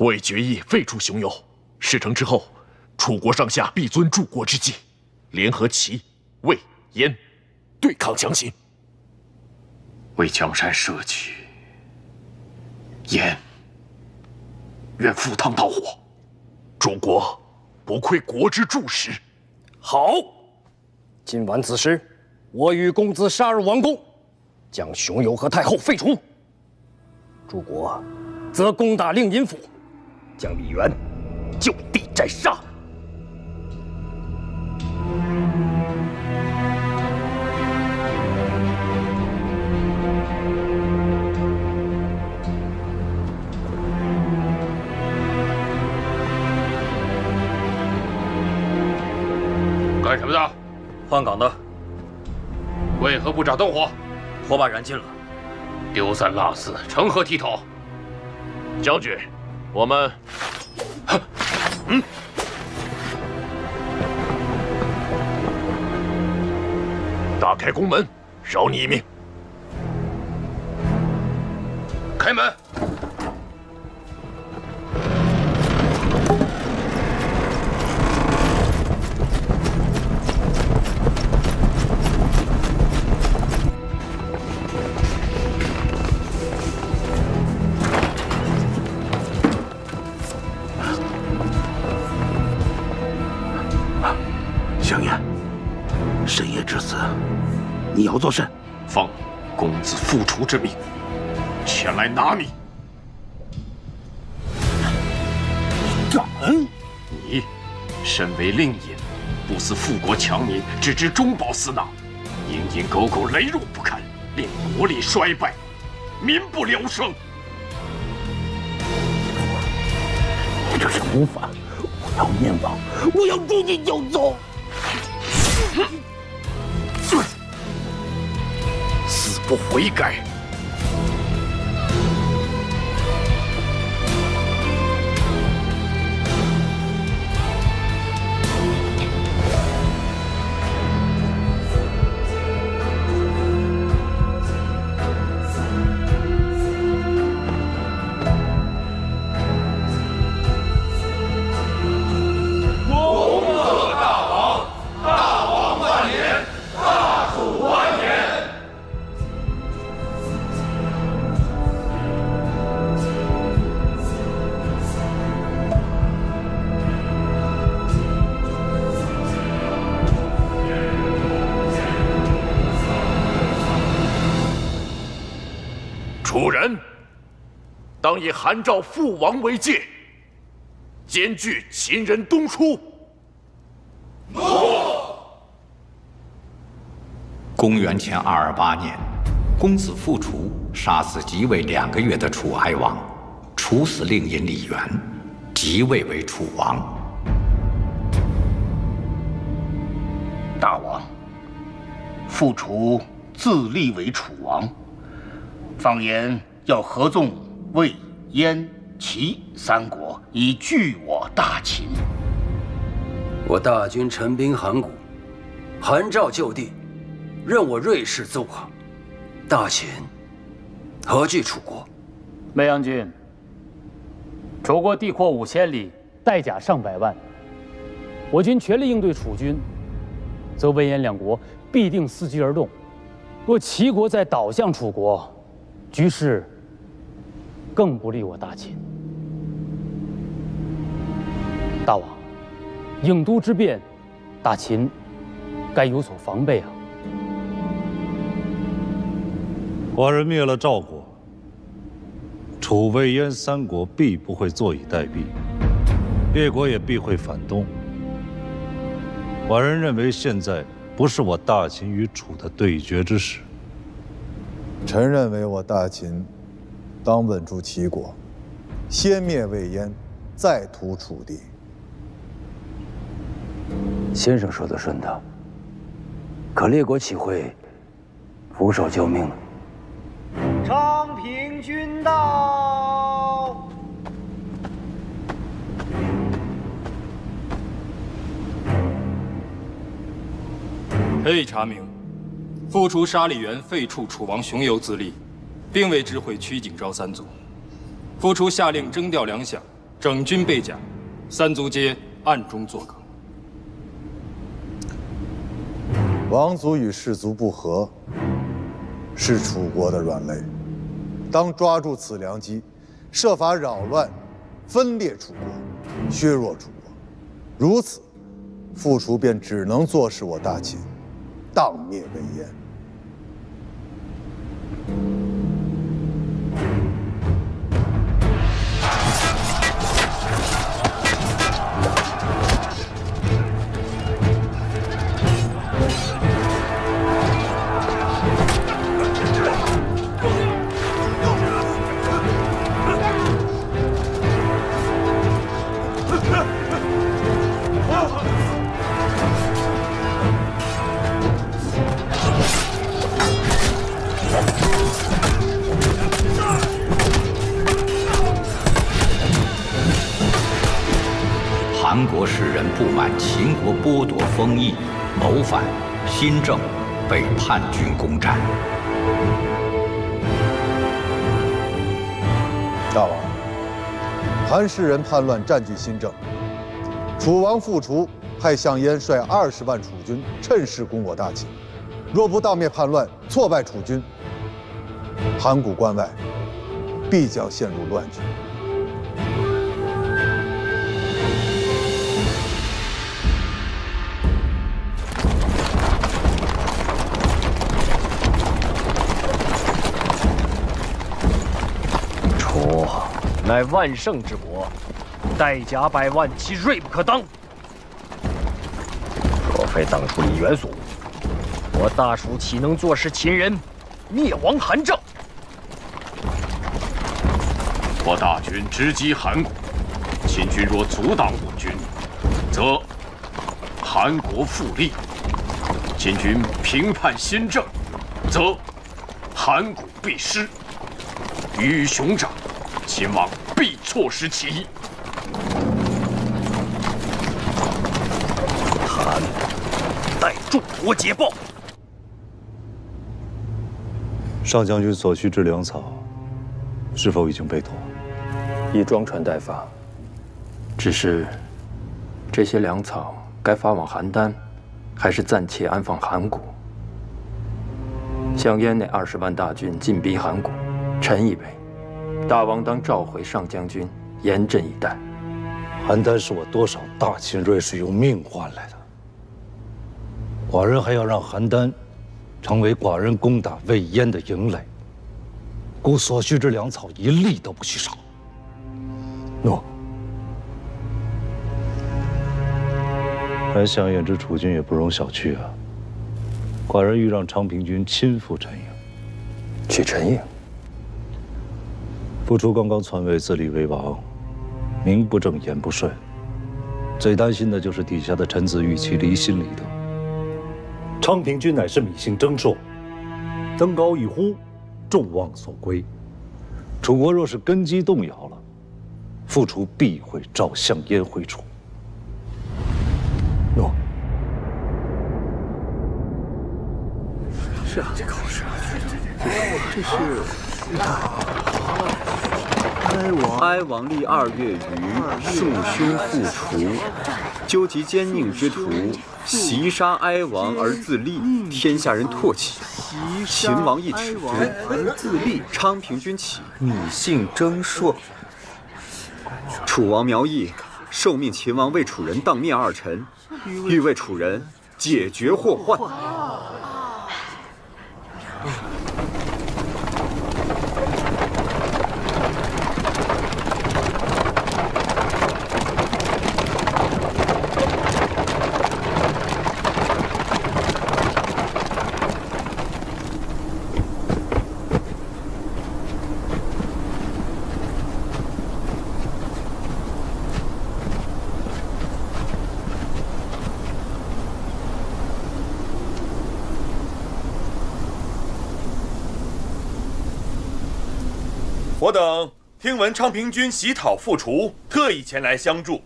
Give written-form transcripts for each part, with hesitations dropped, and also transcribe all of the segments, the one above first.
未决议废除熊游，事成之后，楚国上下必遵柱国之计，联合齐、魏、燕，对抗强秦。为江山社稷，燕愿赴汤蹈火。楚国不愧国之柱石。好，今晚子时，我与公子杀入王宫，将熊友和太后废除。诸国则攻打令尹府，将李渊就地斩杀。干什么的？换岗的。为何不掌灯火？火把燃尽了。丢三落四，成何体统？将军，我们，打开宫门，饶你一命。开门。香烟，深夜至此，你要作甚？奉公子复楚之命，前来拿你。敢！你身为令尹，不思富国强民，只知中饱私囊，蝇营狗苟，雷弱不堪，令国力衰败，民不聊生。你这是谋反！我要灭亡！我要诛你九族！死不悔改！楚人当以韩赵父王为戒，兼拒秦人东出。公元前228年，公子复楚杀死即位2个月的楚哀王，处死令尹李渊，即位为楚王。大王，复楚自立为楚王，放言要合纵魏、燕、齐3国，以拒我大秦。我大军陈兵函谷，韩赵就地，任我瑞士奏降。大秦何惧楚国？未央君，楚国地阔5000里，带甲上百万，我军全力应对楚军，则魏燕2国必定伺机而动。若齐国再倒向楚国，局势更不利我大秦。大王，郢都之变，大秦该有所防备啊！寡人灭了赵国，楚、魏、燕3国必不会坐以待毙，列国也必会反动。寡人认为现在不是我大秦与楚的对决之时。臣认为我大秦当稳住齐国，先灭魏燕，再图楚地。先生说的顺当，可列国岂会俯首救命呢？昌平君到。嘿，查明，复除杀李元，废黜楚王熊游自立，并未知会曲景昭3族。复除下令征调粮饷，整军备甲，三族皆暗中作梗。王族与士族不和，是楚国的软肋，当抓住此良机，设法扰乱、分裂楚国，削弱楚国。如此，傅楚便只能坐视我大秦荡灭魏燕。韩国士人不满秦国剥夺封邑，谋反，新政，被叛军攻占。大王，韩士人叛乱占据新郑，楚王傅楚派项燕率20万楚军趁势攻我大秦，若不当灭叛乱，挫败楚军，函谷关外必将陷入乱局。楚乃万乘之国，带甲100万，其锐不可当。若非当初李元素，我大楚岂能坐视秦人灭亡韩赵？我大军直击函谷，秦军若阻挡我军，则韩国复立；秦军平叛新政，则函谷必失。鱼与熊掌，秦王必错失其一。韩待诸国捷报。上将军所需之粮草，是否已经备妥？已装船待发。只是这些粮草该发往邯郸，还是暂且安放函谷？项燕那20万大军进逼函谷，臣以为大王当召回上将军，严阵以待。邯郸是我多少大秦锐士用命换来的，寡人还要让邯郸成为寡人攻打魏燕的营垒，故所需之粮草一粒都不许少。诺。但项燕之楚军也不容小觑啊！寡人欲让昌平君亲赴陈营。去陈营？傅楚刚刚篡位，自立为王，名不正言不顺，最担心的就是底下的臣子与其离心离德。昌平君乃是米姓征硕，登高一呼，众望所归。楚国若是根基动摇了，傅楚必会召项燕回楚。诺。是啊，这个是，这是。哀王历2月余，庶兄傅楚，纠集奸佞之徒，袭杀哀王而自立，天下人唾弃。秦王一耻，而自立。昌平君起，米姓征硕。楚王苗裔受命秦王为楚人当灭二臣，欲为楚人解决祸患。我等听闻昌平君袭讨傅楚，特意前来相助。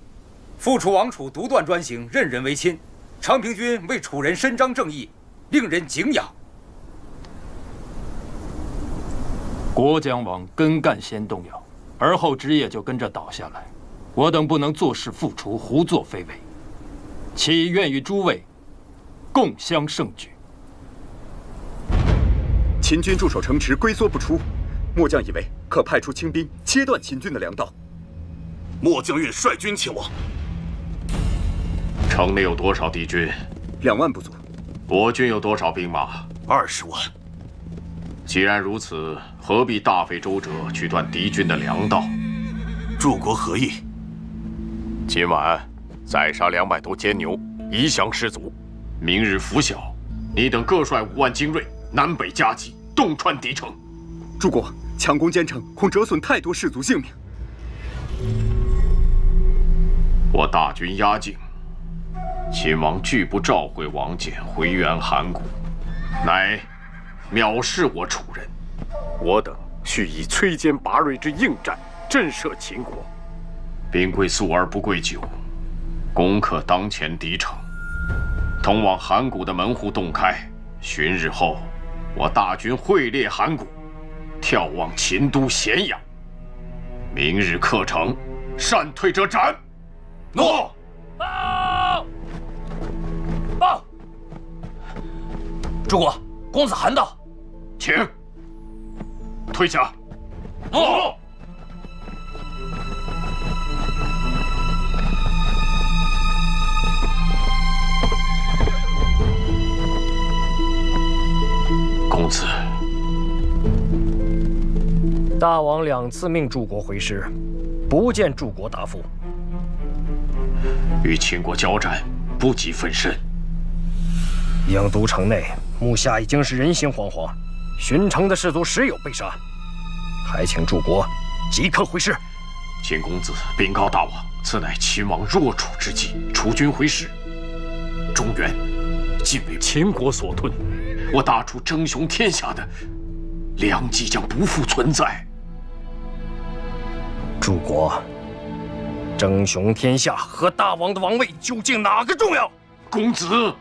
傅楚王楚独断专行，任人唯亲。昌平君为楚人伸张正义，令人敬仰。国将往根干先动摇，而后枝叶就跟着倒下来。我等不能坐视附除，胡作非为，岂愿与诸位共襄盛举？秦军驻守城池，龟缩不出。末将以为可派出清兵，切断秦军的粮道。末将愿率军前往。城内有多少敌军？2万不足。我军有多少兵马？20万。既然如此，何必大费周折去断敌军的粮道？诸国何意？今晚宰杀200头奸牛，以享士卒。明日拂晓，你等各率5万精锐，南北夹击，洞穿敌城。诸国强攻坚城，恐折损太多士卒性命。我大军压境，秦王拒不召回王翦回援函谷，乃藐视我楚人。我等须以摧坚拔锐之应战，震慑秦国。兵贵速而不贵久，攻克当前敌城，通往函谷的门户洞开。旬日后，我大军会列函谷，眺望秦都咸阳。明日克城，擅退者斩。诺。报！诸国公子韩到，请退下。诺。公子，大王2次命诸国回师，不见诸国答复。与秦国交战，不及分身。郢都城内，目下已经是人心惶惶，巡城的士卒时有被杀，还请诸国即刻回师。秦公子禀告大王，此乃秦王弱楚之际，楚军回师，中原尽为秦国所吞。我大楚争雄天下的良机将不复存在。诸国争雄天下和大王的王位究竟哪个重要？公子，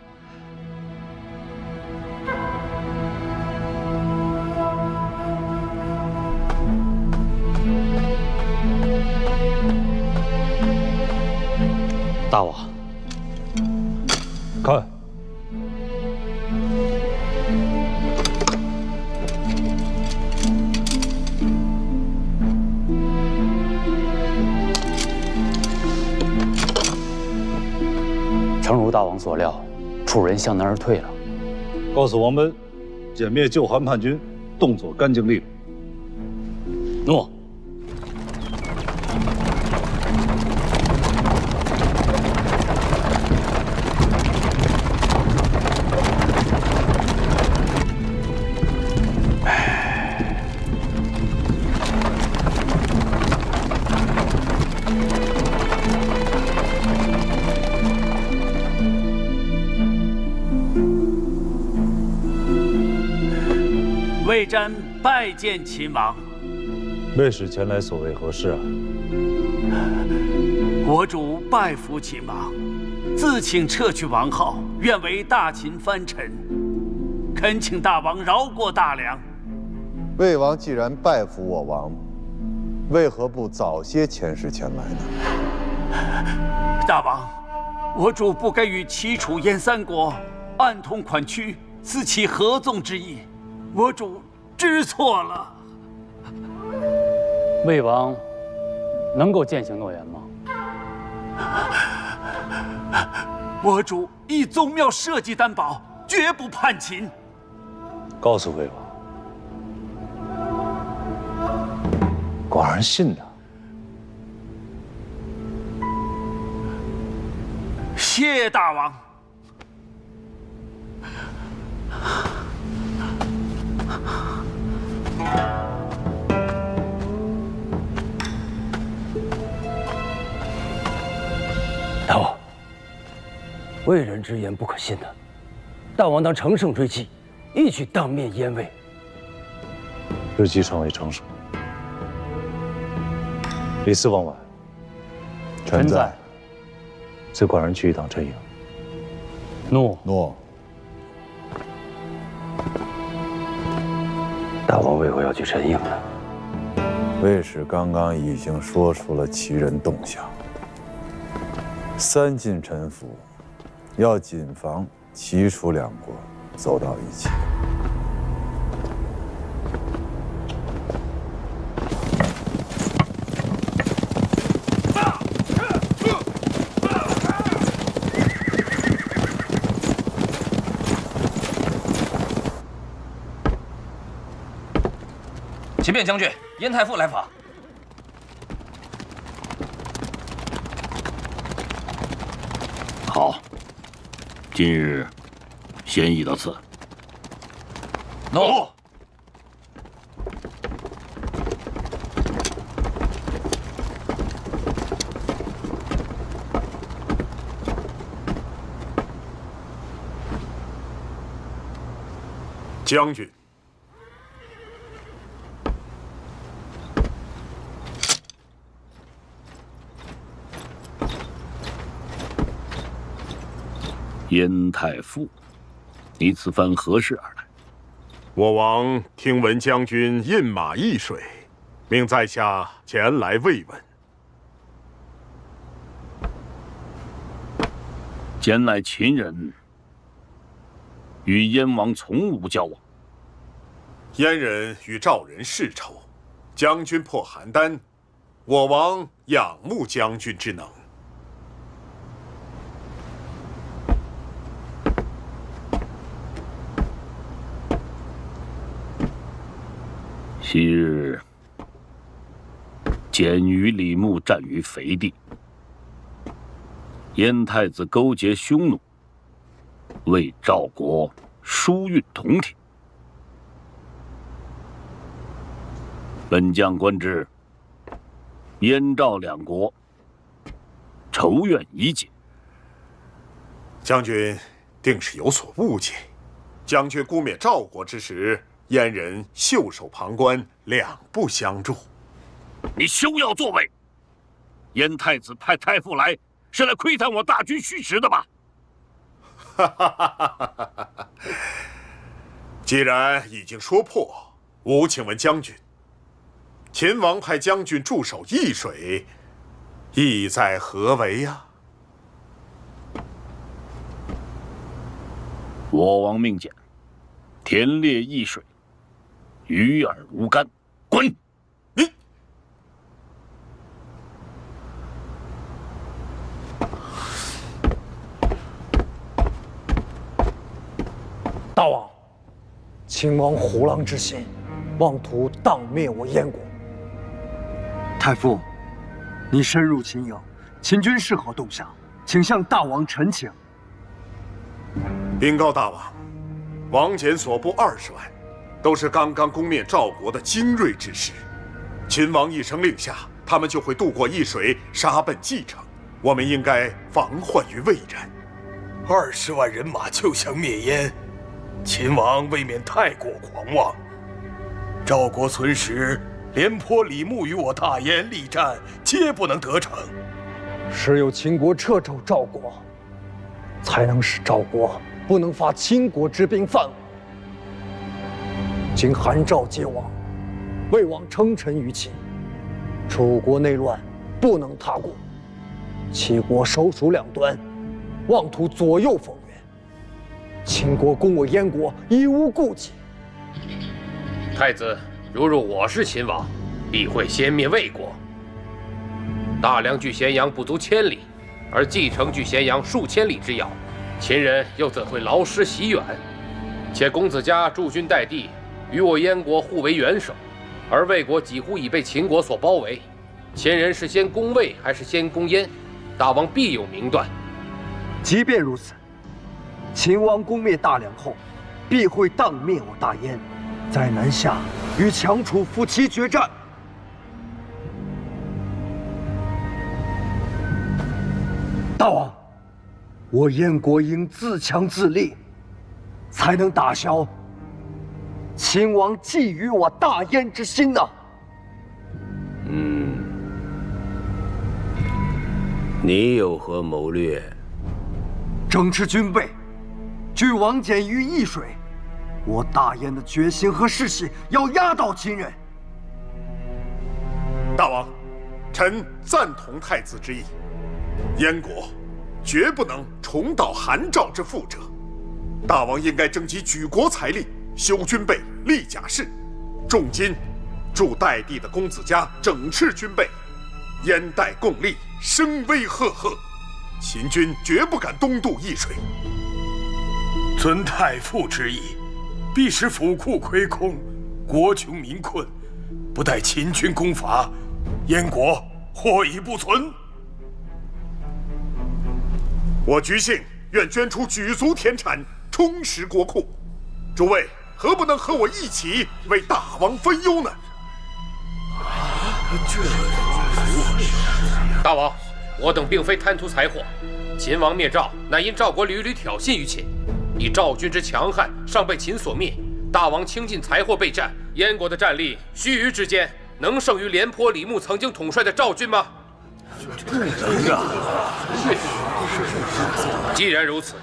大王，看。诚如大王所料，楚人向南而退了。告诉王贲，歼灭旧韩叛军，动作干净利落。诺。魏瞻拜见秦王。魏使前来所为何事啊？国主拜服秦王，自请撤去王号，愿为大秦藩臣，恳请大王饶过大梁。魏王既然拜服我王，为何不早些遣使前来呢？大王，我主不该与齐楚燕3国暗通款曲，私起合纵之意，我主知错了。魏王能够践行诺言吗？我主以宗庙社稷担保，绝不叛秦。告诉魏王，寡人信他。谢大王。大王，魏人之言不可信的，大王当乘胜追击，一举当面阉魏。日期尚未成熟。李斯往晚，臣在。随寡人去一趟阵营。诺。诺。大王为何要去陈营呢？魏使刚刚已经说出了其人动向。三晋臣服，要谨防齐楚两国走到一起。启禀将军，燕太傅来访。好，今日先议到此。诺。将军。燕太傅，你此番何事而来？我王听闻将军印马易水，命在下前来慰问。简乃秦人，与燕王从无交往。燕人与赵人世仇，将军破邯郸，我王仰慕将军之能。昔日，简与李牧战于肥地，燕太子勾结匈奴，为赵国疏运铜铁。本将观之，燕赵两国仇怨已解。将军定是有所误解。将军攻灭赵国之时，燕人袖手旁观，两不相助。你休要作伪！燕太子派太傅来，是来窥探我大军虚实的吧？既然已经说破，吾请问将军，秦王派将军驻守易水，意在何为呀？我王命简，田猎易水，与尔无干。滚！你大王，秦王虎狼之心，妄图荡灭我燕国。太傅，你深入秦营，秦军是何动向？请向大王陈情。禀告大王，王翦所部20万，都是刚刚攻灭赵国的精锐之师。秦王一声令下，他们就会渡过易水，杀奔蓟城。我们应该防患于未然。20万人马就想灭燕，秦王未免太过狂妄。赵国存时，廉颇、李牧与我大燕力战，皆不能得逞。只有秦国掣肘赵国，才能使赵国不能发秦国之兵犯我。今韩赵皆亡，魏王称臣于秦，楚国内乱，不能踏过。齐国首鼠两端，妄图左右逢源。秦国攻我燕国，已无顾忌。太子，如我是秦王，必会先灭魏国。大梁距咸阳不足1000里，而蓟城距咸阳数千里之遥，秦人又怎会劳师袭远？且公子家驻军待地，与我燕国互为元首，而魏国几乎已被秦国所包围。秦人是先攻魏还是先攻燕？大王必有明断。即便如此，秦王攻灭大梁后，必会荡灭我大燕，在南下与强楚夫妻决战。大王，我燕国应自强自立，才能打消秦王觊觎我大燕之心呐。你有何谋略？整治军备，拒王翦于易水。我大燕的决心和士气要压倒秦人。大王，臣赞同太子之意。燕国绝不能重蹈韩赵之覆辙。大王应该征集举国财力，修军备，立甲士。重金助代地的公子家整饬军备，燕代共立，声威赫赫。秦军绝不敢东渡易水。遵太傅之意，必使府库亏空，国穷民困。不待秦军攻伐，燕国或已不存。我橘姓愿捐出举足田产，充实国库。诸位何不能和我一起为大王分忧呢？大王，我等并非贪图财货，秦王灭赵，乃因赵国屡屡挑衅于秦，以赵军之强悍，尚被秦所灭。大王倾尽财货备战，燕国的战力，须臾之间能胜于廉颇、李牧曾经统帅的赵军吗？既然如此，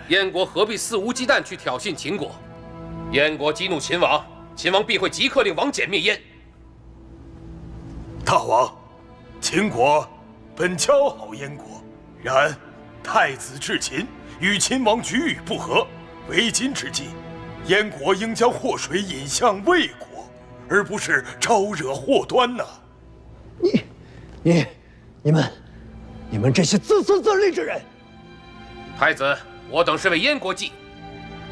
燕国何必肆无忌惮去挑衅秦国？燕国激怒秦王，秦王必会即刻令王翦灭燕。大王，秦国本姣好燕国，然太子至秦，与秦王举语不和，为今之计，燕国应将祸水引向魏国，而不是招惹祸端呐。你们这些自私自利之人！太子，我等是为燕国计。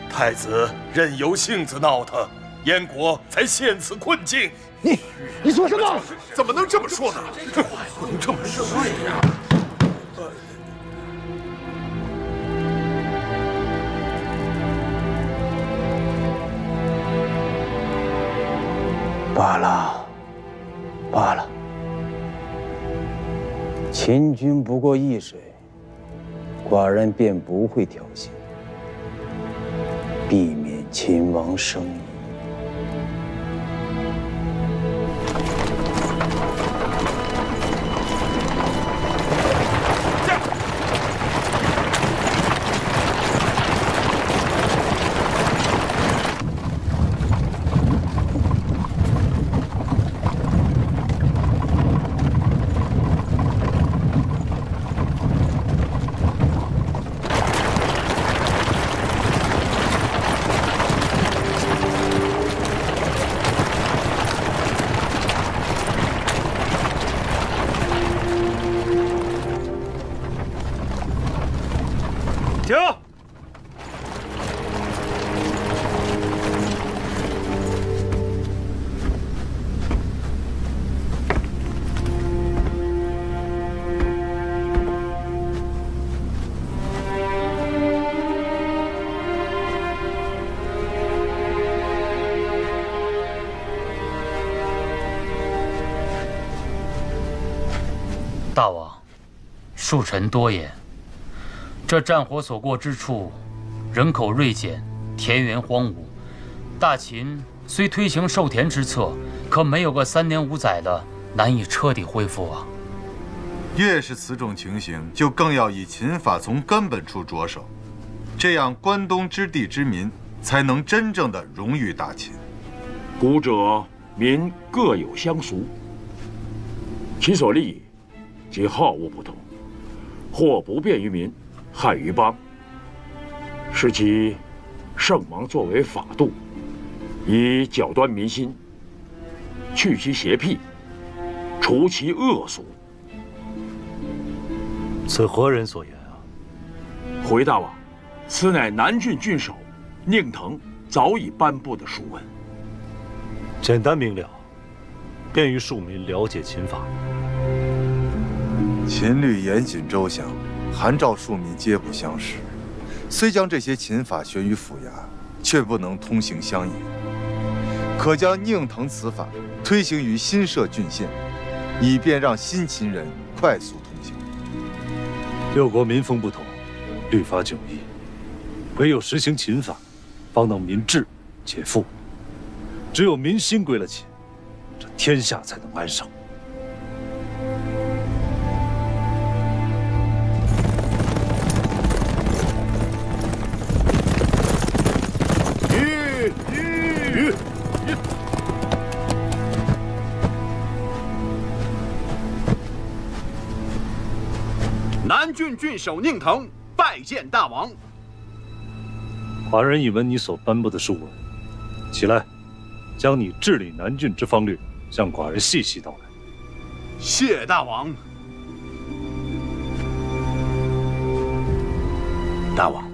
太子任由性子闹腾，燕国才陷此困境。你说什么？怎么能这么说呢？这话不能这么说呀！罢了，罢了。秦军不过易水，寡人便不会挑衅，避免秦王生疑。停！大王，恕臣多言。这战火所过之处，人口锐减，田园荒芜。大秦虽推行授田之策，可没有个3年5载的，难以彻底恢复啊。越是此种情形，就更要以秦法从根本处着手，这样关东之地之民才能真正的荣誉大秦。古者民各有乡俗，其所立及好恶不同，或不便于民，害于邦，使其圣王作为法度，以矫端民心，去其邪僻，除其恶俗。此何人所言啊？回大王，此乃南郡郡守宁腾早已颁布的书文，简单明了，便于庶民了解秦法。秦律严谨周详，韩赵庶民皆不相识。虽将这些秦法学于府衙，却不能通行乡野。可将宁腾此法推行于新设郡县，以便让新秦人快速通行。六国民风不同，律法迥异，唯有实行秦法，方能民治解富。只有民心归了秦，这天下才能安生。南郡郡守宁腾拜见大王。寡人已闻你所颁布的书文，起来，将你治理南郡之方略向寡人细细道来。谢大王。大王，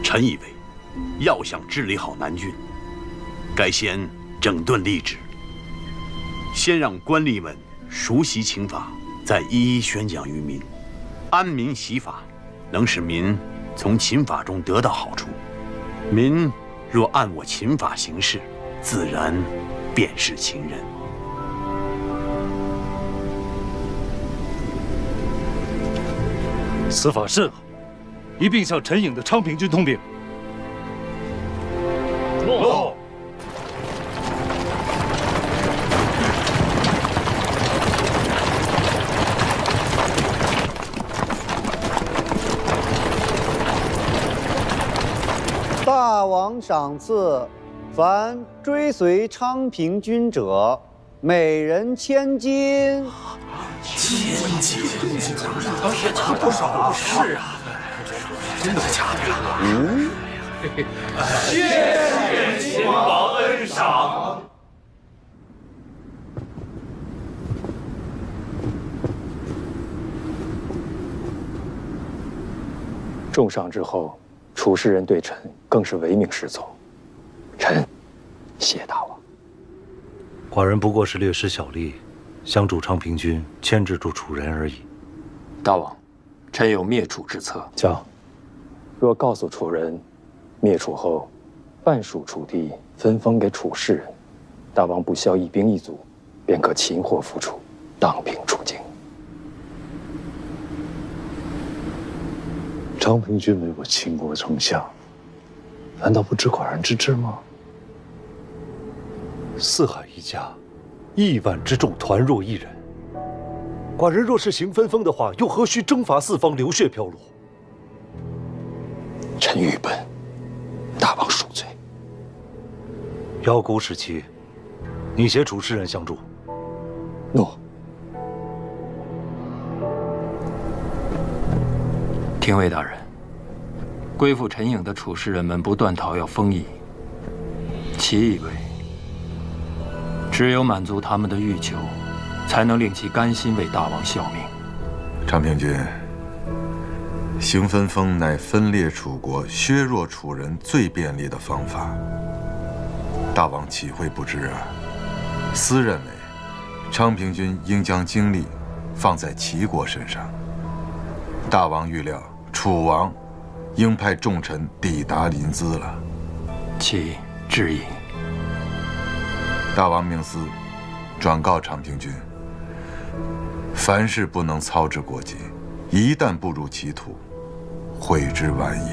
臣以为，要想治理好南郡，该先整顿吏治，先让官吏们熟悉刑法，再一一宣讲于民，安民习法，能使民从秦法中得到好处。民若按我秦法行事，自然便是秦人。此法甚好，一并向陈颖的昌平军通禀。诺。大王赏赐，凡追随昌平君者，每人1000金。1000金，不少是啊，真的假的？谢谢秦王恩赏。重赏之后，楚氏人对臣更是唯命是从。臣谢大王。寡人不过是略施小力，相助昌平君牵制住楚人而已。大王，臣有灭楚之策。叫，若告诉楚人，灭楚后，半数楚地分封给楚氏人，大王不消一兵一卒，便可擒获复楚，荡平楚境。昌平君为我秦国丞相，难道不知寡人之志吗？四海一家，1万之众团若一人。寡人若是行分封的话，又何须征伐四方，流血飘落？臣愚笨，大王恕罪。邀孤时期，你携楚氏人相助。诺。廷尉大人，归附陈颖的楚氏人们不断讨要封邑，其以为只有满足他们的欲求，才能令其甘心为大王效命。昌平君，行分封乃分裂楚国、削弱楚人最便利的方法。大王岂会不知啊？私认为，昌平君应将精力放在齐国身上。大王预料楚王应派重臣抵达临淄了。其致意。大王命司转告昌平君，凡事不能操之过急，一旦步入歧途，悔之晚矣。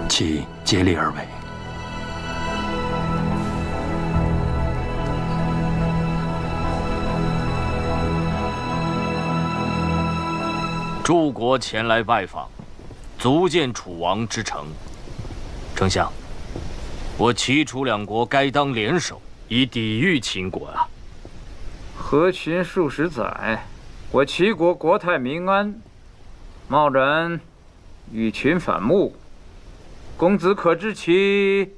其竭力而为。诸国前来拜访，足见楚王之诚。丞相，我齐楚两国该当联手，以抵御秦国啊！和秦数十载，我齐国国泰民安，贸然与秦反目，公子可知其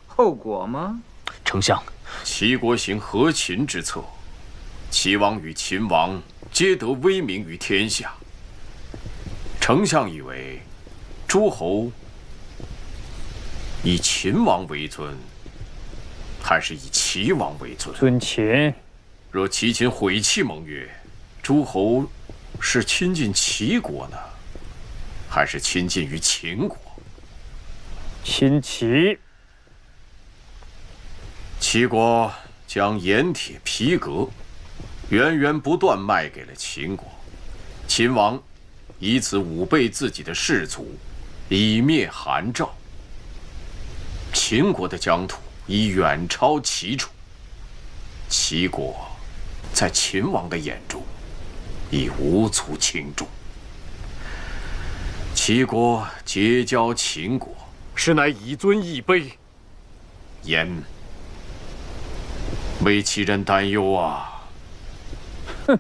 后果吗？丞相，齐国行和秦之策，齐王与秦王皆得威名于天下。丞相以为，诸侯以秦王为尊，还是以齐王为尊？尊秦。若齐秦毁弃盟约，诸侯是亲近齐国呢，还是亲近于秦国？亲齐。齐国将盐铁皮革源源不断卖给了秦国，秦王以此武备自己的士卒，以灭韩赵。秦国的疆土已远超齐楚，齐国在秦王的眼中已无足轻重。齐国结交秦国，实乃以尊易卑，焉为其人担忧啊！哼，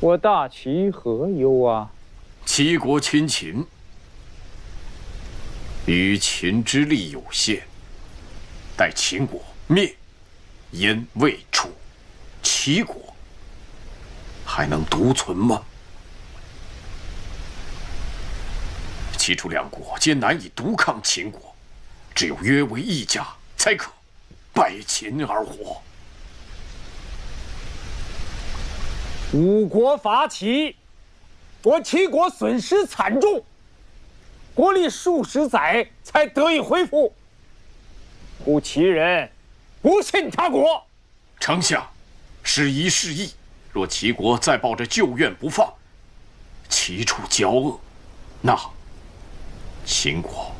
我大齐何忧啊？齐国亲秦，与秦之力有限，待秦国灭燕、魏、楚，齐国还能独存吗？齐楚两国皆难以独抗秦国，只有约为一家，才可败秦而活。五国伐齐，我齐国损失惨重，国力数十载才得以恢复。故齐人不信他国。丞相，是宜是义。若齐国再抱着旧怨不放，齐楚交恶，那秦国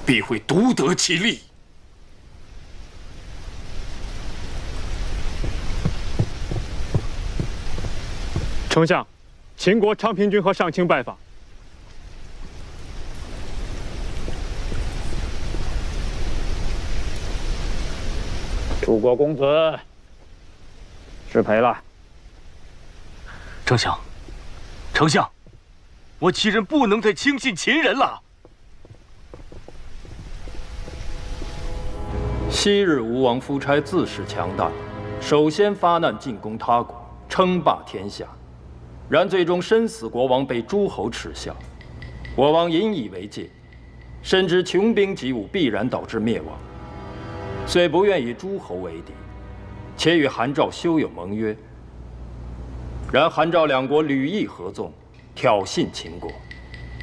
必会独得其利。丞相，秦国昌平君和上卿拜访。楚国公子失陪了。丞相，丞相，我齐人不能再轻信秦人了。昔日吴王夫差自恃强大，首先发难进攻他国，称霸天下，然最终身死国王被诸侯耻笑。我王引以为戒，深知穷兵黩武必然导致灭亡，虽不愿以诸侯为敌，且与韩赵修有盟约。然韩赵两国屡议合纵，挑衅秦国，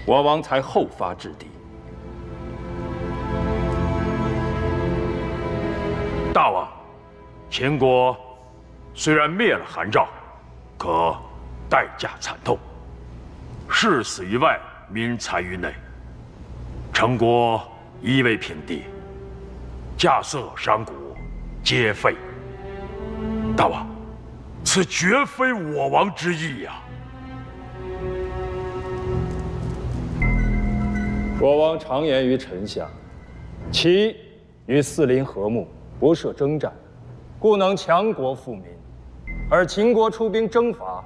我王才后发制敌。大王，秦国虽然灭了韩赵，可代价惨痛，士死于外，民残于内，陈国一未平地，稼穑商贾皆废。大王，此绝非我王之意呀！我王常言于臣下，齐与四邻和睦，不涉征战，故能强国富民；而秦国出兵征伐，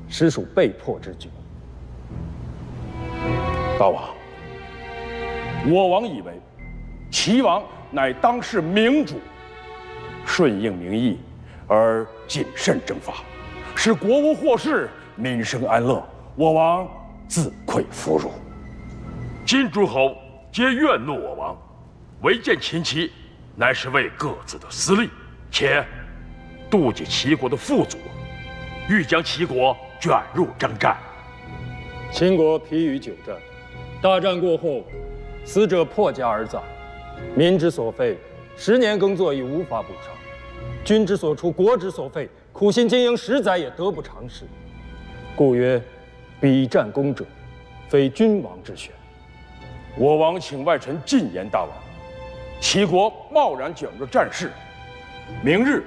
实属被迫之举。大王，我王以为，齐王乃当世明主，顺应民意而谨慎征伐，使国无祸事，民生安乐，我王自愧弗辱。今诸侯皆怨怒我王，唯见秦齐乃是为各自的私利，且妒忌齐国的富足，欲将齐国卷入征战。秦国疲于久战，大战过后，死者破家而葬，民之所费，10年耕作已无法补偿；君之所出，国之所费，苦心经营10载也得不偿失。故曰：比战功者，非君王之选。我王请外臣进言大王，齐国贸然卷入战事，明日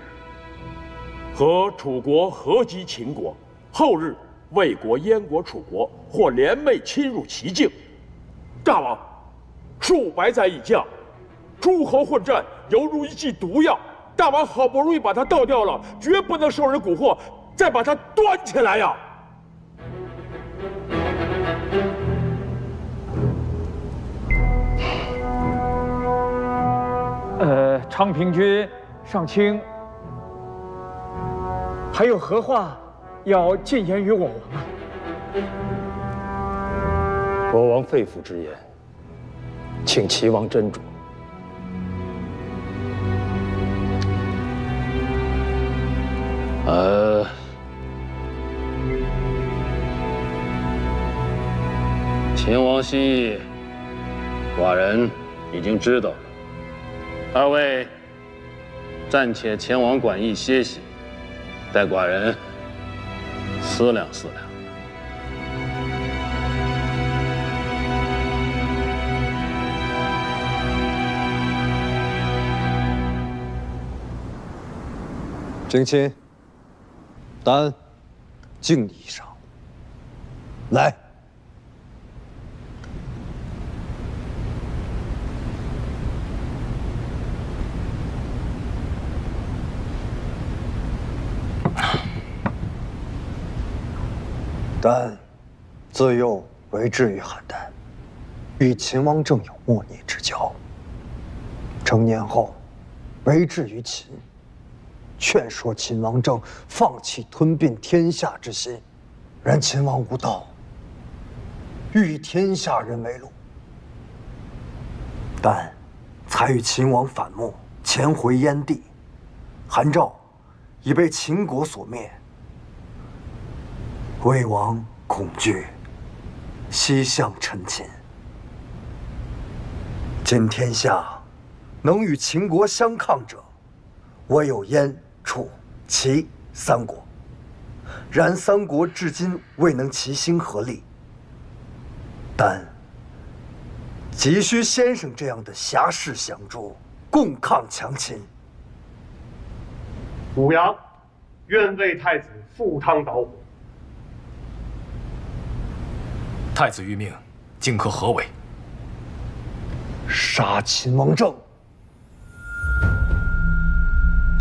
和楚国合击秦国，后日魏国、燕国、楚国或联袂侵入齐境。大王，数百载已降，诸侯混战犹如一剂毒药，大王好不容易把它倒掉了，绝不能受人蛊惑，再把它端起来呀！昌平君、上卿，还有何话要进言于我王啊？我王肺腑之言，请齐王斟酌。秦王心意，寡人已经知道了。二位暂且前往馆驿歇息，待寡人思量思量。景亲，丹，敬你一晌。来。但自幼为质于邯郸，与秦王政有莫逆之交。成年后，为质于秦，劝说秦王政放弃吞并天下之心，然秦王无道，欲以天下人为戮。但才与秦王反目，潜回燕地，韩赵已被秦国所灭。魏王恐惧，西向陈秦。今天下能与秦国相抗者，唯有燕、楚、齐三国。然三国至今未能齐心合力，但急需先生这样的侠士相助，共抗强秦。武阳愿为太子赴汤蹈火。太子谕命，荆轲何为？杀秦王政，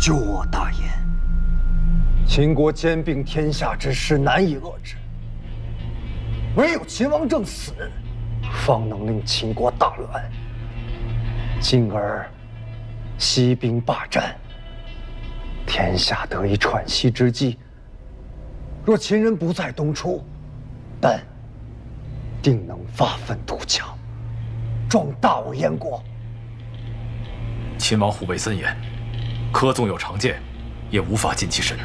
救我大燕。秦国兼并天下之势难以遏制，唯有秦王政死，方能令秦国大乱，进而息兵霸占，天下得以喘息之际。若秦人不再东出，但定能发愤图强，壮大我燕国。秦王护卫森严，轲纵有长剑，也无法近其身。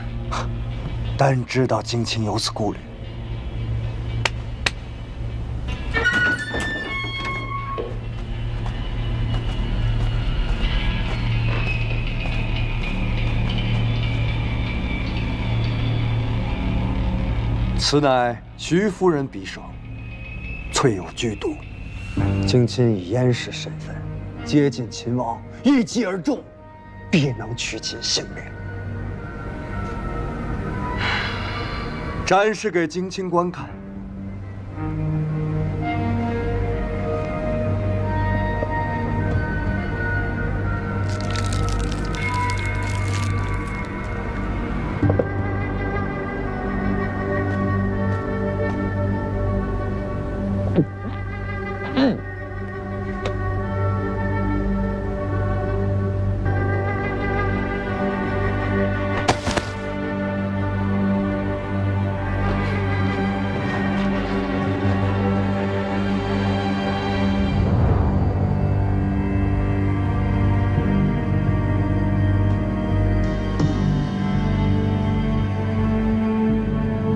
但知道荆卿有此顾虑。此乃徐夫人匕首，淬有剧毒。荆卿以燕氏身份接近秦王，一击而中，必能取其性命。展示给荆卿观看。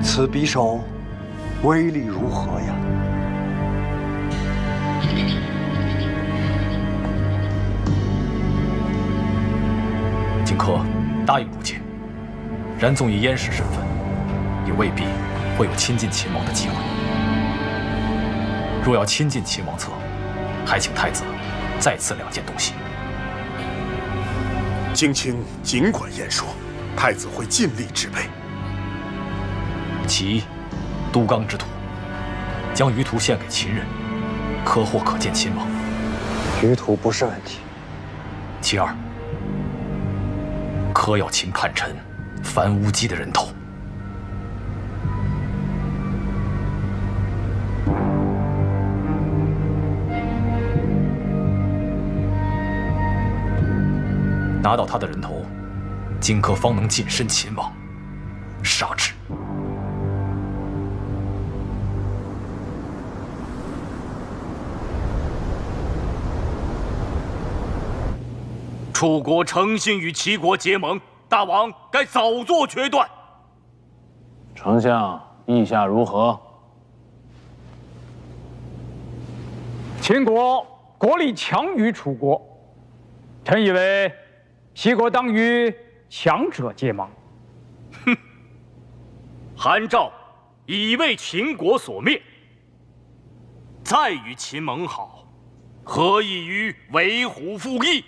此匕首威力如何呀？荆轲答应入晋，然纵以燕氏身份，也未必会有亲近秦王的机会。若要亲近秦王侧，还请太子再赐2件东西。荆卿尽管言说，太子会尽力制备。其一，都纲之土，将舆图献给秦人，轲或可见秦王。舆图不是问题。其二，轲要秦叛臣樊乌鸡的人头。拿到他的人头，荆轲方能近身秦王，杀之。楚国诚心与齐国结盟，大王该早做决断。丞相意下如何？秦国国力强于楚国，臣以为齐国当与强者结盟。哼，韩赵已为秦国所灭，再与秦盟好，何异于为虎复翼？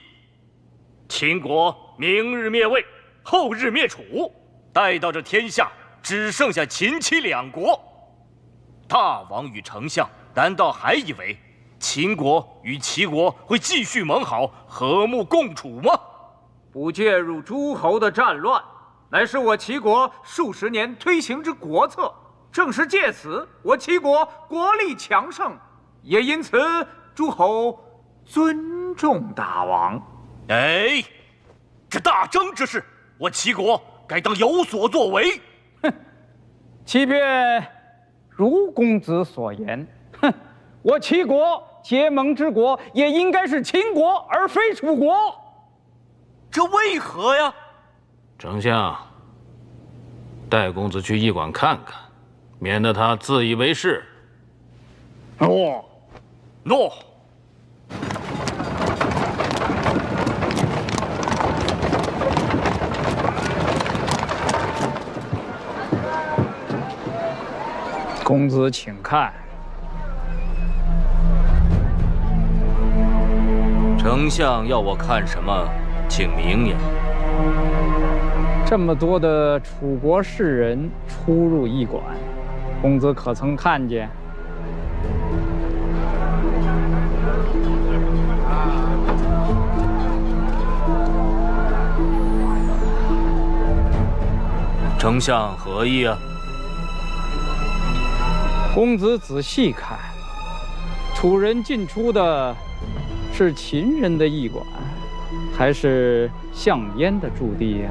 秦国明日灭魏，后日灭楚，待到这天下只剩下秦齐2国，大王与丞相难道还以为秦国与齐国会继续盟好，和睦共处吗？不介入诸侯的战乱，乃是我齐国数十年推行之国策。正是借此，我齐国国力强盛，也因此诸侯尊重大王。哎，这大争之事，我齐国该当有所作为。哼，即便如公子所言，哼，我齐国结盟之国，也应该是秦国，而非楚国。这为何呀？丞相，带公子去驿馆看看，免得他自以为是。诺，诺。公子请看。丞相要我看什么，请明言。这么多的楚国士人出入驿馆，公子可曾看见？丞相何意啊？公子仔细看，楚人进出的是秦人的驿馆，还是项燕的驻地呀？